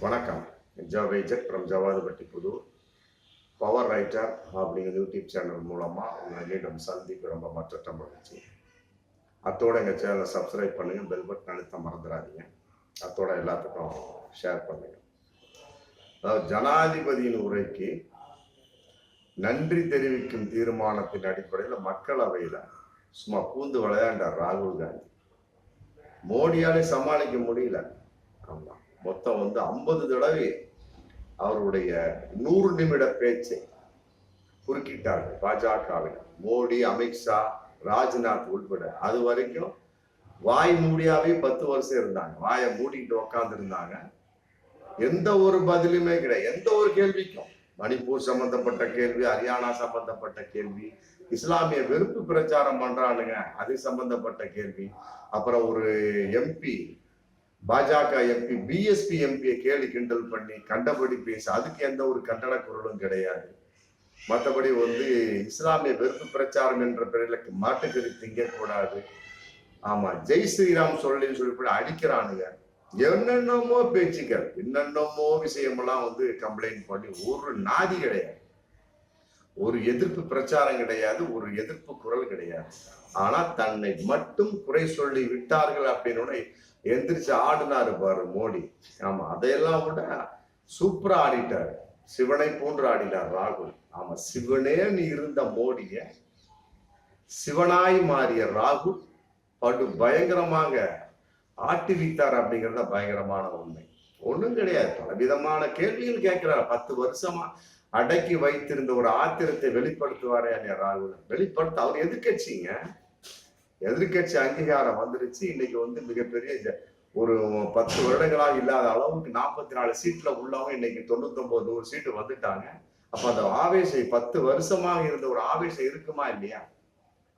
வணக்கம். ஜவேஜட் from Javadupatti Pudur. Power writer அப்படிங்கிற YouTube channel மூலமாக உங்களை மீண்டும் சந்திப்பு ரொம்ப மற்ற மகிழ்ச்சி. அத்தோட எங்கள் சேனலை சப்ஸ்கிரைப் பண்ணுங்கள், பெல் பட்டன் அழுத்த மறந்துடாதீங்க. அத்தோட எல்லாத்துக்கும் ஷேர் பண்ணுங்கள். அதாவது ஜனாதிபதியின் உரைக்கு நன்றி தெரிவிக்கும் தீர்மானத்தின் அடிப்படையில் மக்களவையில் சும்மா பூந்து விளையாண்டார் ராகுல் காந்தி. மோடியாலே சமாளிக்க முடியல. ஆமாம், மொத்தம் 50 தடவை அவருடைய 100 நிமிட பேச்சை குறுக்கிட்டார்கள் பாஜகவினர். மோடி, அமித்ஷா, ராஜ்நாத் உட்பட. அது வரைக்கும் வாய் மூடியாவே 10 வருஷம் இருந்தாங்க. வாயை மூடிட்டு உக்காந்து இருந்தாங்க. எந்த ஒரு பதிலுமே கிடையாது. எந்த ஒரு கேள்விக்கும், மணிப்பூர் சம்பந்தப்பட்ட கேள்வி, ஹரியானா சம்பந்தப்பட்ட கேள்வி, இஸ்லாமிய வெறுப்பு பிரச்சாரம் பண்றானுங்க அது சம்பந்தப்பட்ட கேள்வி, அப்புறம் ஒரு எம்பி, பாஜக எம்பி, பிஎஸ்பி எம்பியை கேலி கிண்டல் பண்ணி கண்டபடி பேச, அதுக்கு எந்த ஒரு கண்டன குரலும் கிடையாது. மற்றபடி இஸ்லாமிய வெறுப்பு பிரச்சாரம் என்ற பெயரில் மாட்டுக்கறி திங்கக்கூடாது. ஆமா, ஜெய் ஸ்ரீராம் சொல்லின்னு சொல்லி அடிக்கிறானுங்க. என்னென்னமோ பேச்சுக்கள், என்னென்னமோ விஷயமெல்லாம் கம்ப்ளைண்ட் பண்ணி ஒரு நாதி கிடையாது, ஒரு எதிர்ப்பு பிரச்சாரம் கிடையாது, ஒரு எதிர்ப்பு குரல் கிடையாது. ஆனா தன்னை மட்டும் குறை சொல்லி விட்டார்கள் அப்படின்னு எந்திரிச்சு ஆடினாரு பாரு மோடி. ஆமா, அதையெல்லாம் விட சூப்பரா ஆடிட்டாரு. சிவனை போன்று ஆடினார் ராகுல். ஆமா, சிவனேன்னு இருந்த மோடிய சிவனாய் மாறிய ராகுல் படு பயங்கரமாக ஆட்டி வைத்தார் அப்படிங்கிறத பயங்கரமான உண்மை. ஒண்ணும் கிடையாது, பலவிதமான கேள்விகள் கேட்கிறார். 10 வருஷமா அடக்கி வைத்திருந்த ஒரு ஆத்திரத்தை வெளிப்படுத்துவாரே ராகுல். வெளிப்படுத்த அவர் எதிர்கட்சிங்க, எதிர்கட்சி அங்கீகாரம் வந்துருச்சு. இன்னைக்கு மிகப்பெரிய ஒரு 10 வருடங்களாக இல்லாத அளவுக்கு 44 சீட்ல உள்ளவங்க இன்னைக்கு 99-100 சீட்டு வந்துட்டாங்க. அப்ப அந்த ஆவேசம் 10 வருஷமாக இருந்த ஒரு ஆவேசம் இருக்குமா இல்லையா?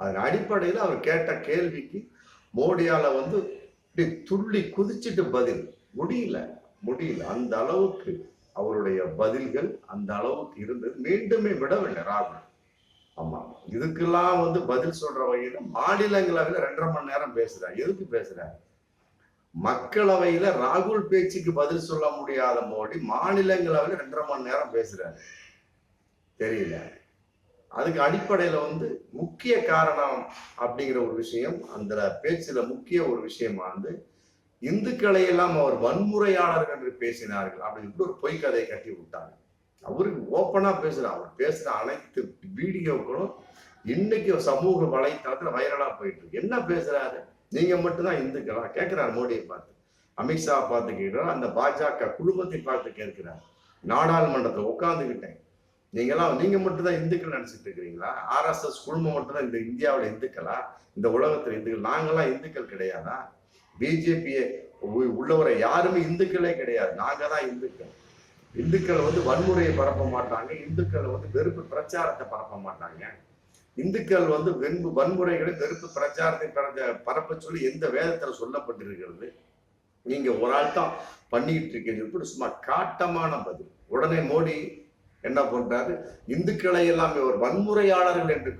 அதன் அடிப்படையில் அவர் கேட்ட கேள்விக்கு மோடியால துள்ளி குதிச்சுட்டு பதில் முடியல. அந்த அளவுக்கு அவருடைய பதில்கள் அந்த அளவுக்கு இருந்தது. மீண்டுமே விடவில்லை ராகுல். ஆமா, இதுக்கெல்லாம் பதில் சொல்ற வகையில மாநிலங்களவையில 2.5 மணி நேரம் பேசுறாரு. எதுக்கு பேசுறாரு? மக்களவையில ராகுல் பேச்சுக்கு பதில் சொல்ல முடியாத மோடி மாநிலங்களவையில 2.5 மணி நேரம் பேசுறாரு. தெரியல. அதுக்கு அடிப்படையில முக்கிய காரணம் அப்படிங்கிற ஒரு விஷயம், அந்த பேச்சுல முக்கிய ஒரு விஷயமா இந்துக்களை எல்லாம் அவர் வன்முறையாளர்கள் என்று பேசினார்கள் அப்படின்னு ஒரு பொய் கதையை கட்டி விட்டாங்க. அவருக்கு ஓப்பனா பேசுறார். அவர் பேசுற அனைத்து வீடியோக்களும் இன்னைக்கு சமூக வலைத்தளத்துல வைரலா போயிட்டு இருக்கு. என்ன பேசுறாரு? நீங்க மட்டும்தான் இந்துக்களா கேட்கிறார் மோடியை பார்த்து, அமித்ஷா பார்த்து கேட்கிறார், அந்த பாஜக குழுமத்தை பார்த்து கேட்கிறார். நாடாளுமன்றத்தில் உட்கார்ந்துக்கிட்டேன், நீங்க மட்டும்தான் இந்துக்கள் நினைச்சிட்டு இருக்கிறீங்களா? RSS குழுமம் மட்டும்தான் இந்த இந்தியாவில் இந்துக்களா? இந்த உலகத்துல இந்துக்கள்? நாங்கெல்லாம் இந்துக்கள் கிடையாதா? பிஜேபியை உள்ளவரை யாருமே இந்துக்களே கிடையாது. நாங்க தான் இந்துக்கள். இந்துக்கள் வன்முறையை பரப்ப மாட்டாங்க. இந்துக்கள் வெறுப்பு பிரச்சாரத்தை பரப்ப மாட்டாங்க. இந்துக்கள் வன்முறைகளை வெறுப்பு பிரச்சாரத்தை பரப்ப சொல்லி எந்த வேதத்துல சொல்லப்பட்டிருக்கிறது? நீங்க ஒரு ஆள் தான் பண்ணிட்டு இருக்கீங்க. சும்மா காட்டமான பதில். உடனே மோடி என்ன பண்றாரு? இந்துக்களை எல்லாம் ஒரு வன்முறையாளர்கள் என்று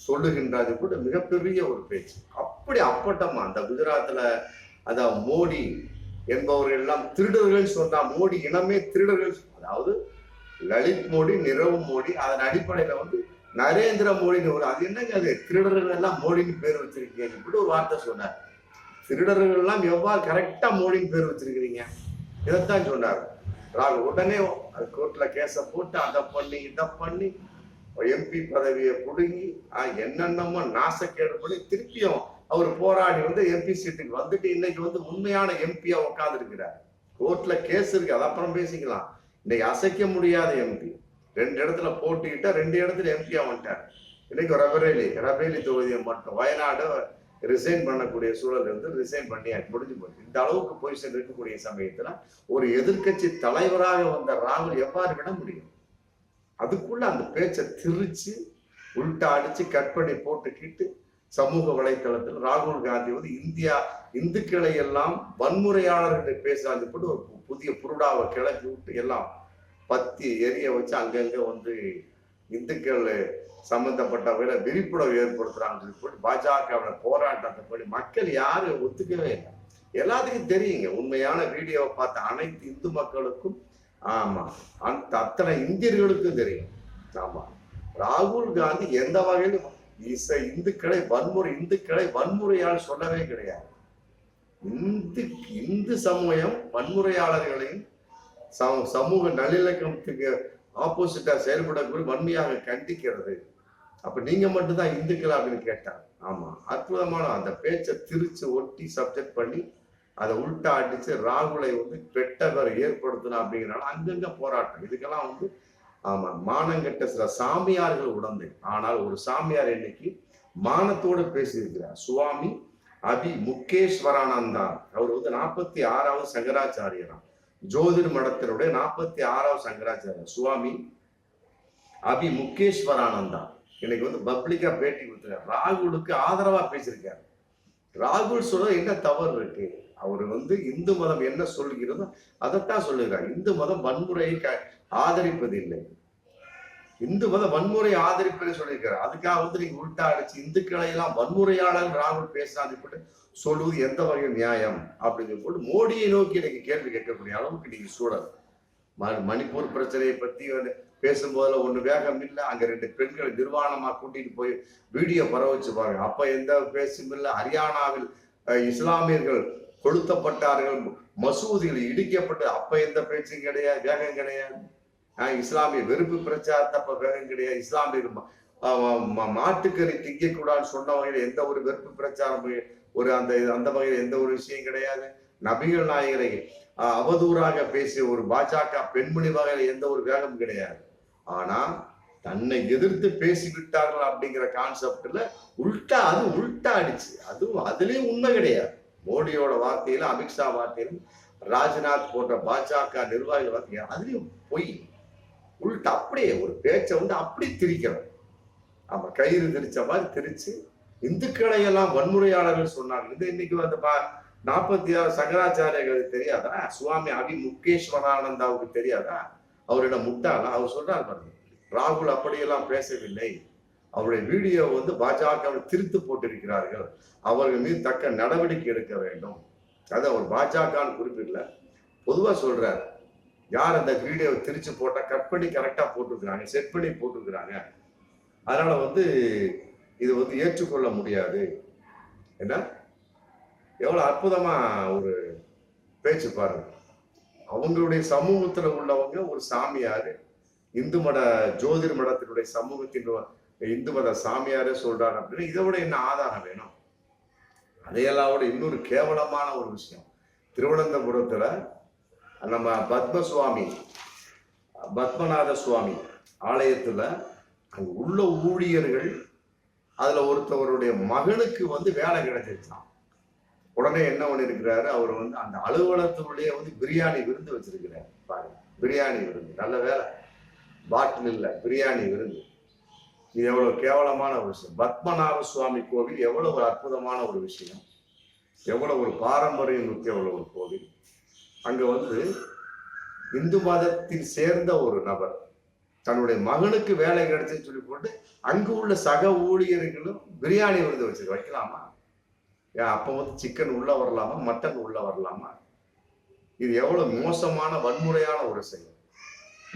சொல்லுகின்றது கூட மிகப்பெரிய ஒரு பேச்சு. அப்படி அப்பட்டமா அந்த குஜராத்ல அதான் மோடி என்பவர்கள் எல்லாம் திருடர்கள் சொன்னா, மோடி இனமே திருடர்கள். அதாவது லலித் மோடி, நிரவ் மோடி, அதன் அடிப்படையில நரேந்திர மோடின்னு அது என்னங்க அது? திருடர்கள் எல்லாம் மோடின்னு பேர் வச்சிருக்கீங்க ஒரு வார்த்தை சொன்னார். திருடர்கள் எல்லாம் எவ்வாறு கரெக்டா மோடின்னு பேர் வச்சிருக்கிறீங்க? இதைத்தான் சொன்னார் ராகுல். உடனே அது கோர்ட்ல கேஸ போட்டு அதை பண்ணி இதை பண்ணி எம்பி பதவியை புடுங்கி என்னென்னமோ நாசக்கேடு பண்ணி திருப்பியும் அவர் போராடி எம்பி சீட்டுக்கு வந்துட்டு இன்னைக்கு உண்மையான எம்பியா உட்கார்ந்து இருக்கிறார். கோர்ட்ல கேஸ் இருக்கு, அது அப்புறம் பேசிக்கலாம். இன்னைக்கு அசைக்க முடியாத எம்பி 2 இடத்துல போட்டிக்கிட்ட 2 இடத்துல எம்பியா வந்துட்டார். இன்னைக்கு ரபேலி தொகுதியை மட்டும் வயநாடு ரிசைன் பண்ணக்கூடிய சூழல் ரிசைன் பண்ணி முடிஞ்சு போச்சு. இந்த அளவுக்கு பொசிஷன் இருக்கக்கூடிய சமயத்துல ஒரு எதிர்கட்சி தலைவராக வந்த ராகுல் எவ்வாறு விட முடியும்? அதுக்குள்ள அந்த பேச்சை திரிச்சு உள்டா அடிச்சு கட் பண்ணி போட்டுக்கிட்டு சமூக வலைத்தளத்தில் ராகுல் காந்தி இந்துக்களை எல்லாம் வன்முறையாளர்கள் பேசுறாங்க போட்டு ஒரு புதிய புருடாவை கிளப்பி விட்டு எல்லாம் பத்தி எரிய வச்சு அங்கங்க இந்துக்கள் சம்பந்தப்பட்ட வகையில விழிப்புணர்வு ஏற்படுத்துறாங்கன்னு சொல்லி போட்டு பாஜக போராட்டத்தை பண்ணி மக்கள் யாரும் ஒத்துக்கவே இல்லை. எல்லாத்துக்கும் தெரியுங்க. உண்மையான வீடியோவை பார்த்த அனைத்து இந்து மக்களுக்கும், ஆமா, அந்த அத்தனை இந்தியர்களுக்கும் தெரியும். ஆமா, ராகுல் காந்தி எந்த வகையிலும் இந்துக்களை வன்முறையால் சொல்லவே கிடையாது. இந்து சமூகம் வன்முறையாளர்களையும் சமூக நல்லிணக்கத்துக்கு ஆப்போசிட்டா செயல்படக்கூடிய வன்மையாக கண்டிக்கிறது. அப்ப நீங்க மட்டும்தான் இந்துக்கள் அப்படின்னு கேட்டார். ஆமா, அற்புதமான அந்த பேச்சை திரிச்சு ஒட்டி சப்ஜெக்ட் பண்ணி அதை உள்டா அடிச்சு ராகுலை வந்து பெட்டவர் ஏற்படுத்தணும் அப்படிங்கிறனால அங்கங்க போராட்டம். இதுக்கெல்லாம் வந்து ஆமா, மானங்கட்ட சில சாமியார்கள் உடந்தை. ஆனால் ஒரு சாமியார் இன்னைக்கு மானத்தோடு பேசியிருக்கிறார். சுவாமி அபி முக்கேஸ்வரானந்தா. அவர் வந்து 46வது சங்கராச்சாரியராம். ஜோதிர் மடத்தினுடைய 46வது சங்கராச்சாரியர் சுவாமி அபி முக்கேஸ்வரானந்தா இன்னைக்கு வந்து பப்ளிக்கா பேட்டி கொடுத்துருக்காரு. ராகுலுக்கு ஆதரவா பேசியிருக்காரு. ராகுல் சொல்ல என்ன தவறு இருக்கு? அவர் வந்து இந்து மதம் என்ன சொல்கிறதோ அதைத்தான் சொல்லுகிறார். இந்து மதம் வன்முறையை ஆதரிப்பதில்லை. இந்து மதம் வன்முறை ஆதரிப்பதை சொல்லியிருக்காரு. அதுக்காக வந்து நீங்க உள்டா அடிச்சு இந்துக்களை எல்லாம் வன்முறையாளர் ராகுல் பேசாது சொல்லுவது எந்த வகையில் நியாயம் அப்படின்னு போட்டு மோடியை நோக்கி எனக்கு கேள்வி கேட்கக்கூடிய அளவுக்கு நீங்க சூழல். மணிப்பூர் பிரச்சனையை பத்தி பேசும்போதுல ஒண்ணு வேகம் இல்லை. அங்க 2 பெண்களை நிர்வாணமா கூட்டிட்டு போய் வீடியோ பரவ வச்சு பாருங்க. அப்ப எந்த பேசும் இல்லை. ஹரியானாவில் இஸ்லாமியர்கள் கொளுத்தப்பட்டார்கள், மசூதிகள் இடிக்கப்பட்டு அப்ப எந்த பேச்சும் கிடையாது, வேகம் கிடையாது. இஸ்லாமிய வெறுப்பு பிரச்சாரத்தை அப்ப வேகம் கிடையாது. இஸ்லாமியர் மாட்டுக்கறி திங்கக்கூடாதுன்னு சொன்ன வகையில எந்த ஒரு வெறுப்பு பிரச்சாரம் ஒரு அந்த வகையில் எந்த ஒரு விஷயம் கிடையாது. நபிகள் நாயகரை அவதூறாக பேசிய ஒரு பாஜக பெண்மணி வகையில எந்த ஒரு வேகம் கிடையாது. ஆனா தன்னை எதிர்த்து பேசிவிட்டார்கள் அப்படிங்கிற கான்செப்ட்ல உள்டா அடிச்சு அதுலயும் உண்மை கிடையாது. மோடியோட வார்த்தையில, அமித்ஷா வார்த்தையிலும், ராஜ்நாத் போன்ற பாஜக நிர்வாகிகள் வார்த்தைகள் அதுலயும் பொய். உள்டா அப்படியே ஒரு பேச்சை வந்து அப்படி திரிக்கிறோம். ஆமா, கயிறு திரிச்ச மாதிரி திரிச்சு இந்துக்களை எல்லாம் வன்முறையாளர்கள் சொன்னாங்க. இது இன்னைக்கு வந்து 46 சங்கராச்சாரியர்களுக்கு தெரியாதா? சுவாமி அபி முக்கேஸ்வரானந்தாவுக்கு தெரியாதா? அவரிடம் முட்டாளா? அவர் சொல்றாரு பாருங்க, ராகுல் அப்படியெல்லாம் பேசவில்லை. அவருடைய வீடியோ வந்து பாஜக திருத்து போட்டிருக்கிறார்கள். அவர்கள் மீது தக்க நடவடிக்கை எடுக்க வேண்டும். அது அவர் பாஜகன்னு குறிப்பிடல, பொதுவா சொல்றாரு. யார் அந்த வீடியோவை திரிச்சு போட்டா கட் பண்ணி கரெக்டா போட்டிருக்கிறாங்க, செட் பண்ணி போட்டிருக்கிறாங்க. அதனால வந்து இது வந்து ஏற்றுக்கொள்ள முடியாது. என்ன எவ்வளவு அற்புதமா ஒரு பேச்சு பாருங்க. அவங்களுடைய சமூகத்துல உள்ளவங்க ஒரு சாமியாரு, இந்து மத ஜோதிர் மடத்தினுடைய சமூகத்தின் இந்து மத சாமியாரே சொல்றாரு அப்படின்னா இதை விட என்ன ஆதாரம் வேணும்? அதையெல்லாம் விட இன்னொரு கேவலமான ஒரு விஷயம், திருவனந்தபுரத்துல நம்ம பத்மநாத சுவாமி ஆலயத்துல அங்க உள்ள ஊழியர்கள் அதுல ஒருத்தவருடைய மகனுக்கு வந்து வேலை கிடைச்சிருச்சான். உடனே என்ன பண்ணிருக்கிறாரு, அவர் வந்து அந்த அலுவலகத்துக்குள்ளேயே வந்து பிரியாணி விருந்து வச்சிருக்கிறாரு. பாருங்க, பிரியாணி விருந்து. நல்ல வேலை, பாட்டில் இல்லை, பிரியாணி விருந்து. இது எவ்வளவு கேவலமான ஒரு விஷயம். பத்மநாப சுவாமி கோவில் எவ்வளவு ஒரு அற்புதமான ஒரு விஷயம், எவ்வளவு ஒரு பாரம்பரியம் மிக்க எவ்வளவு ஒரு கோவில். அங்க வந்து இந்து மதத்தில் சேர்ந்த ஒரு நபர் தன்னுடைய மகனுக்கு வேலை கிடைச்சுன்னு சொல்லி போட்டு அங்கு உள்ள சக ஊழியர்களும் பிரியாணி விருந்து வைக்கலாமா? அப்ப வந்து சிக்கன் உள்ள வரலாமா, மட்டன் உள்ள வரலாமா? இது எவ்வளவு மோசமான வன்முறையான ஒரு செயல்.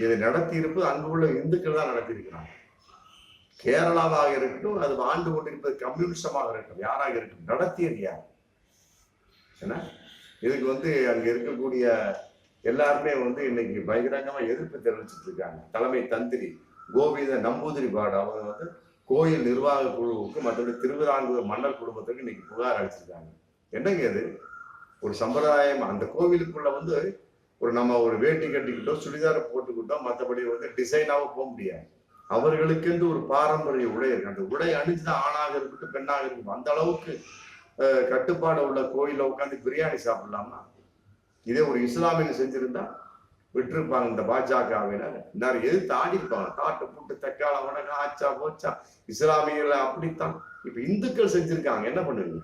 இதை நடத்தி இருப்பது அங்கு உள்ள இந்துக்கள் தான் நடத்தியிருக்கிறாங்க. கேரளாவாக இருக்கட்டும், அது ஆண்டு கொண்டிருப்பது கம்யூனிசமாக இருக்கட்டும், யாராக இருக்கட்டும், நடத்தியது யார்? ஏன்னா இதுக்கு வந்து அங்க இருக்கக்கூடிய எல்லாருமே வந்து இன்னைக்கு பகிரங்கமா எதிர்ப்பு தெரிவிச்சுட்டு இருக்காங்க. தலைமை தந்திரி கோவிந்த நம்பூதிரி பாடு அவங்க வந்து கோயில் நிர்வாக குழுவுக்கு மற்றபடி திருவிதாங்கூர் மன்னர் குடும்பத்துக்கு இன்னைக்கு புகார் அளிச்சிருக்காங்க. என்னங்க இது ஒரு சம்பிரதாயம்? அந்த கோவிலுக்குள்ள வந்து நம்ம ஒரு வேட்டி கட்டிக்கிட்டோம், சுடிதார போட்டுக்கிட்டோம், மற்றபடி வந்து டிசைனாக போக முடியாது. அவர்களுக்கென்று ஒரு பாரம்பரிய உடை இருக்கு. அந்த உடை அணிஞ்சுதான் ஆணாக இருக்கட்டும் பெண்ணாக இருக்கட்டும். அந்த அளவுக்கு கட்டுப்பாடு உள்ள கோயில உட்காந்து பிரியாணி சாப்பிடலாமா? இதே ஒரு இஸ்லாமியன் செஞ்சிருந்தா விட்டுருப்பாங்க. இந்த பாஜகவினர் எல்லாரும் எதிர்த்து ஆடி இருப்பாங்க. தாட்டு புட்டு தக்காள வணக்கம் ஆச்சா போச்சா, இஸ்லாமியர்கள் அப்படித்தான். இப்ப இந்துக்கள் செஞ்சிருக்காங்க, என்ன பண்ணுவீங்க?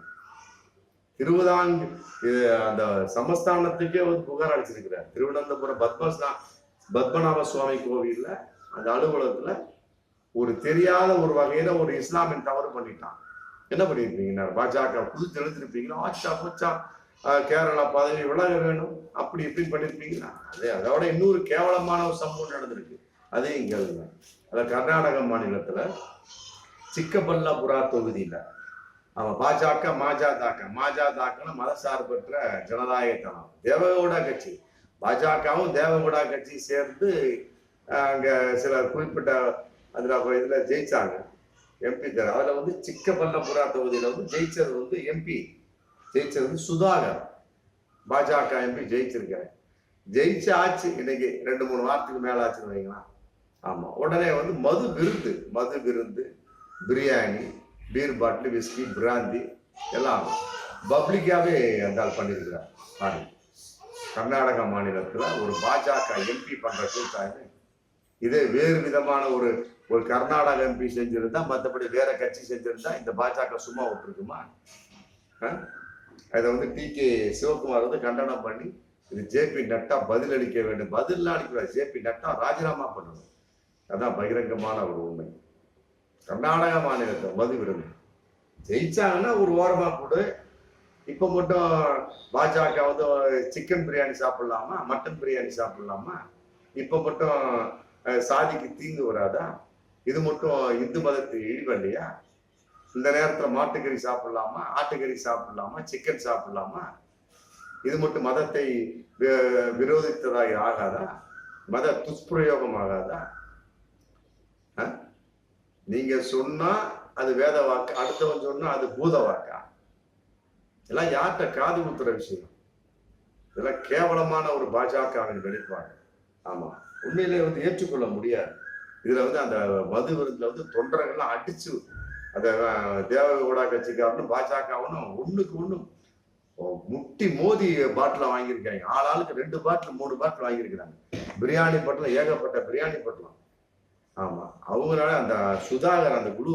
அந்த சமஸ்தானத்துக்கே வந்து புகார் அளிச்சிருக்கிறார். திருவனந்தபுரம் பத்மநாப சுவாமி கோவில்ல அந்த அலுவலகத்துல ஒரு தெரியாத ஒரு வகையில ஒரு இஸ்லாமியன் தவறு பண்ணிட்டான். என்ன பண்ணிருப்பீங்க? பாஜக புது தெளிஞ்சிருப்பீங்களா? ஆச்சா போச்சா கேரளா பதவி விலக வேணும், அப்படி இப்படி பண்ணிருப்பீங்களா? அதோட இன்னொரு கேவலமான ஒரு சம்பவம் நடந்திருக்கு. அதே இங்க அதாவது கர்நாடக மாநிலத்துல சிக்கபல்லாபுரா தொகுதியில அவன் பாஜக மாஜாதாக்கன்னு மதசார்பற்ற ஜனநாயகத்தனம் தேவகவுடா கட்சி, பாஜகவும் தேவகவுடா கட்சி சேர்ந்து அங்க சில குறிப்பிட்ட அதுல இதுல ஜெயிச்சாங்க எம்பி தர. அதுல வந்து சிக்கபல்லபுரா தொகுதியில வந்து ஜெயிச்சது வந்து எம்பி ஜெயிச்சது வந்து சுதாகர், பாஜக எம்பி ஜெயிச்சிருக்காரு. ஜெயிச்ச ஆச்சு இன்னைக்கு 2-3 வாரத்துக்கு மேல ஆச்சுன்னு வைங்களா. ஆமா, உடனே வந்து மது விருந்து பிரியாணி, பீர் பாட்டில், விஸ்கி, பிராந்தி எல்லாம் பப்ளிக்காவே அந்த பண்ணியிருக்கிறார். பாருங்க, கர்நாடக மாநிலத்துல ஒரு பாஜக எம்பி பண்ற கூட்டாங்க. இதே வேறு விதமான ஒரு கர்நாடக எம்பி செஞ்சிருந்தா, மற்றபடி வேற கட்சி செஞ்சிருந்தா இந்த பாஜக சும்மா விட்டுருக்குமா? அதை வந்து டி.கே. சிவகுமார் வந்து கண்டனம் பண்ணி இது ஜே.பி. நட்டா பதிலளிக்க வேண்டும். பதிலாம் அளிக்கூடாது, ஜே.பி. நட்டா ராஜினாமா பண்ணணும். அதான் பகிரங்கமான ஒரு உண்மை. கர்நாடக மாநிலத்தை மது விருந்து ஜெயிச்சாங்கன்னா ஒரு ஓரமா போடு. இப்ப மட்டும் பாஜக வந்து சிக்கன் பிரியாணி சாப்பிடலாமா, மட்டன் பிரியாணி சாப்பிடலாமா? இப்ப மட்டும் சாதிக்கு தீங்கு வராதா? இது மட்டும் இந்து மதத்தை இழிவல்லையா? இந்த நேரத்துல மாட்டுக்கறி சாப்பிடலாமா, ஆட்டுக்கறி சாப்பிடலாமா, சிக்கன் சாப்பிடலாமா? இது மட்டும் மதத்தை விரோதித்ததாக ஆகாதா? மத துஷ்பிரயோகம் ஆகாதா? நீங்க சொன்னா அது வேத வாக்கு, அடுத்தவன் சொன்னா அது பூத வாக்கா? இதெல்லாம் யார்கிட்ட காது குத்துற விஷயம்? இதெல்லாம் கேவலமான ஒரு பாஜகவின் வெளிப்பாடு. ஆமா, உண்மையிலே வந்து ஏற்றுக்கொள்ள முடியாது. இதுல வந்து அந்த மது விருந்துல வந்து தொண்டர்கள்லாம் அடிச்சு அந்த தேவகவுடா கட்சிக்காரனும் பாஜகவனும் ஒண்ணுக்கு ஒண்ணு முட்டி மோதி பாட்டில வாங்கியிருக்காங்க. ஆளாளுக்கு 2 பாட்டில் 3 பாட்டில் வாங்கியிருக்கிறாங்க. பிரியாணி பட்டலம், ஏகப்பட்ட பிரியாணி பட்டலம். ஆமா, அவங்களால அந்த சுதாகர் அந்த குழு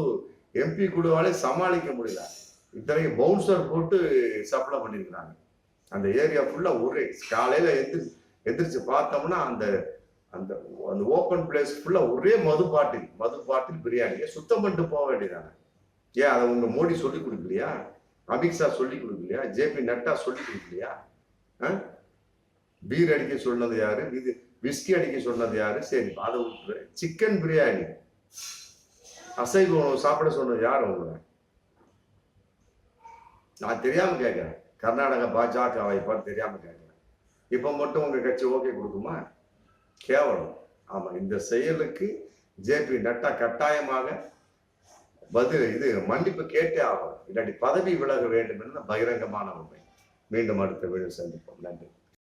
எம்பி குழுவாலே சமாளிக்க முடியல. இத்தனைக்கு பவுன்சர் போட்டு சப்ளை பண்ணிருக்கிறாங்க. அந்த ஏரியா ஃபுல்லா ஒரே காலையில எந்திரிச்சு பார்த்தோம்னா அந்த அந்த அந்த ஓப்பன் பிளேஸ் ஃபுல்லா ஒரே மது பாட்டில் பிரியாணியை சுத்தம் பண்ணிட்டு போக வேண்டியதானே. ஏன் அதை உங்க மோடி சொல்லி கொடுக்கலையா? அமித்ஷா சொல்லி கொடுக்கலையா? ஜே.பி. நட்டா சொல்லி கொடுக்கலையா? பீர் அடிக்க சொன்னது யாரு? விஸ்கி அடிக்க சொன்னது யாரு? சரி, அதை விட்டுரு. சிக்கன் பிரியாணி அசைவ உணவு சாப்பிட சொன்னது யாரு உங்களை? நான் தெரியாம கேட்கிறேன். கர்நாடக பாஜகவை பார்த்து தெரியாம கேட்கிறேன். இப்ப மட்டும் உங்க கட்சி ஓகே கொடுக்குமா? கேவலம். ஆமா, இந்த செயலுக்கு ஜே.பி. நட்டா கட்டாயமாக மன்னிப்பு கேட்டே ஆகும். இல்லாட்டி பதவி விலக வேண்டும் என்று பகிரங்கமான உண்மை. மீண்டும் அடுத்த வீடியோ சந்திப்போம். நன்றி.